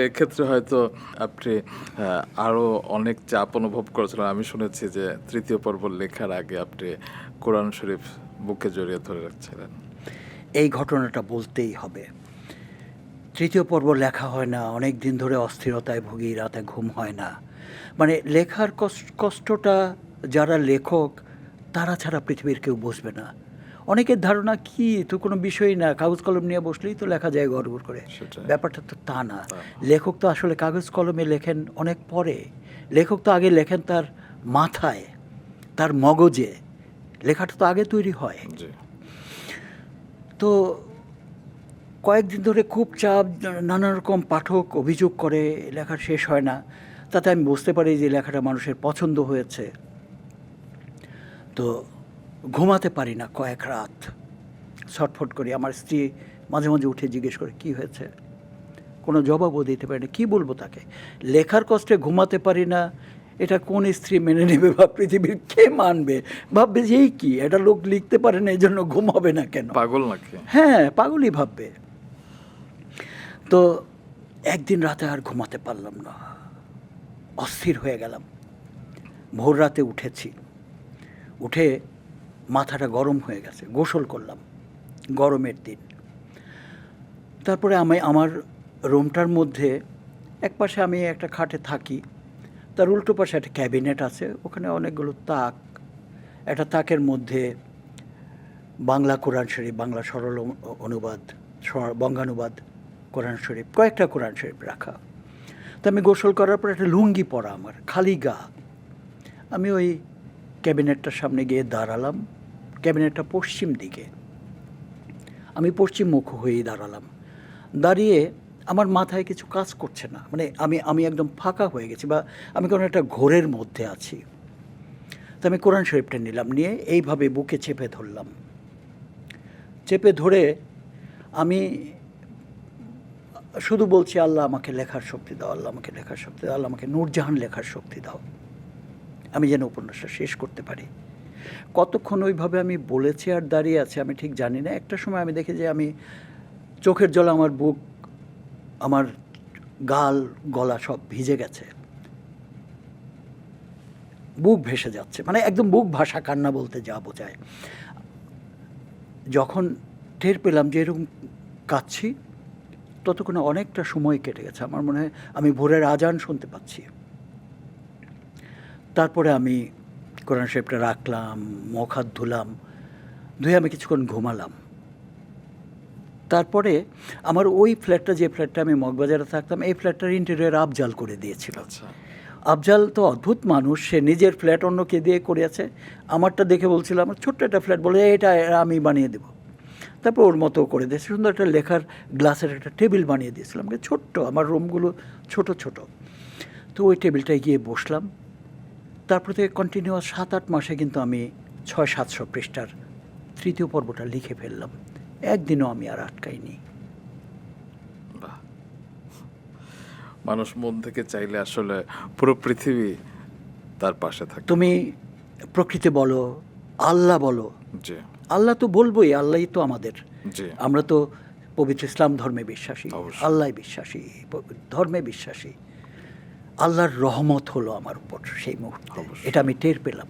এক্ষেত্রে হয়তো আপনি আরও অনেক চাপ অনুভব করেছিলেন। আমি শুনেছি যে তৃতীয় পর্ব লেখার আগে আপনি কোরআন শরীফ বুকে জড়িয়ে ধরে রাখছিলেন। এই ঘটনাটা বলতেই হবে। তৃতীয় পর্ব লেখা হয় না, অনেক দিন ধরে অস্থিরতায় ভুগি, রাতে ঘুম হয় না। মানে লেখার কষ্টটা যারা লেখক তারা ছাড়া পৃথিবীর কেউ বুঝবে না। অনেকের ধারণা কি তো কোনো বিষয়ই না, কাগজ কলম নিয়ে বসলেই তো লেখা যায় গড়গড় করে। সেটাই। ব্যাপারটা তো তা না। লেখক তো আসলে কাগজ কলমে লেখেন অনেক পরে। লেখক তো আগে লেখেন তার মাথায়, তার মগজে। লেখাটা তো আগে তৈরি হয়। জি। তো কয়েকদিন ধরে খুব চাপ, নানা রকম পাঠক অভিযোগ করে লেখা শেষ হয় না। তাতে আমি বুঝতে পারি যে লেখাটা মানুষের পছন্দ হয়েছে। তো ঘুমাতে পারি না কয়েক রাত, ছটফট করি। আমার স্ত্রী মাঝে মাঝে উঠে জিজ্ঞেস করে কী হয়েছে, কোনো জবাবও দিতে পারি না। কী বলবো তাকে? লেখার কষ্টে ঘুমাতে পারি না, এটা কোন স্ত্রী মেনে নেবে বা পৃথিবীর কে মানবে? ভাববে যে এই কি, এটা লোক লিখতে পারে না এই জন্য ঘুম হবে না কেন? পাগল নাকি? হ্যাঁ, পাগলই ভাববে। তো একদিন রাতে আর ঘুমাতে পারলাম না, অস্থির হয়ে গেলাম। ভোর রাতে উঠেছি, উঠে মাথাটা গরম হয়ে গেছে, গোসল করলাম গরমের দিন। তারপরে আমি আমার রুমটার মধ্যে এক পাশে আমি একটা খাটে থাকি, তার উল্টো পাশে একটা ক্যাবিনেট আছে, ওখানে অনেকগুলো তাক। একটা তাকের মধ্যে বাংলা কোরআন শরীফ, বাংলা সরল অনুবাদ, বঙ্গানুবাদ কোরআন শরীফ, কয়েকটা কোরআন শরীফ রাখা। তো আমি গোসল করার পর একটা লুঙ্গি পরা, আমার খালি গা। আমি ওই ক্যাবিনেটটার সামনে গিয়ে দাঁড়ালাম। ক্যাবিনেটটা পশ্চিম দিকে, আমি পশ্চিম মুখ হয়েই দাঁড়ালাম। দাঁড়িয়ে আমার মাথায় কিছু কাজ করছে না, মানে আমি একদম ফাঁকা হয়ে গেছি, বা আমি কোনো একটা ঘোরের মধ্যে আছি। তো আমি কোরআন শরীফটা নিলাম, নিয়ে এইভাবে বুকে চেপে ধরলাম। চেপে ধরে আমি শুধু বলছি, আল্লাহ আমাকে লেখার শক্তি দাও, আল্লাহ আমাকে লেখার শক্তি দাও, আল্লাহ আমাকে নূরজাহান লেখার শক্তি দাও, আমি যেন উপন্যাসটা শেষ করতে পারি। কতক্ষণ ওইভাবে আমি বলেছি আর দাঁড়িয়ে আছি আমি ঠিক জানি না। একটা সময় আমি দেখি যে আমি চোখের জল, আমার বুক, আমার গাল, গলা সব ভিজে গেছে, বুক ভেসে যাচ্ছে, মানে একদম বুক ভাষা কান্না বলতে যা বোঝায়। যখন টের পেলাম যে এরকম কাঁদছি, ততক্ষণে অনেকটা সময় কেটে গেছে। আমার মনে হয় আমি ভোরের আজান শুনতে পাচ্ছি। তারপরে আমি কোরআন শরীফটা রাখলাম, মুখ হাত ধুলাম, ধুয়ে আমি কিছুক্ষণ ঘুমালাম। তারপরে আমার ওই ফ্ল্যাটটা, যে ফ্ল্যাটটা আমি মগবাজারে থাকতাম, এই ফ্ল্যাটটার ইন্টেরিয়র আফজাল করে দিয়েছিল। আচ্ছা। আফজাল তো অদ্ভুত মানুষ, সে নিজের ফ্ল্যাট অন্যকে দিয়ে করেছে। আমারটা দেখে বলছিল, আমার ছোট্ট একটা ফ্ল্যাট, বলে এটা আমি বানিয়ে দেবো। তারপর ওর মতো করে দিয়েছে, সুন্দর একটা লেখার গ্লাসের একটা টেবিল বানিয়ে দিয়েছিলাম, ছোট্ট, আমার রুমগুলো ছোট ছোট। তো ওই টেবিলটায় গিয়ে বসলাম। তারপর থেকে কন্টিনিউয়াস 7-8 মাসে কিন্তু আমি 600-700 পৃষ্ঠার তৃতীয় পর্বটা লিখে ফেললাম। একদিনও আমি আর আটকাইনি। বাহ! মানুষ মন থেকে চাইলে আসলে পুরো পৃথিবী তার পাশে থাকে। তুমি প্রকৃতি বলো, আল্লাহ বলো, জি, আল্লাহ তো বলবোই, আল্লাহই তো আমাদের। জি। আমরা তো পবিত্র ইসলাম ধর্মে বিশ্বাসী, অবশ্যই। আল্লাহ বিশ্বাসী, ধর্মে বিশ্বাসী। আল্লাহর রহমত হলো আমার উপর সেই মুহূর্তে, অবশ্যই। এটা আমি টের পেলাম।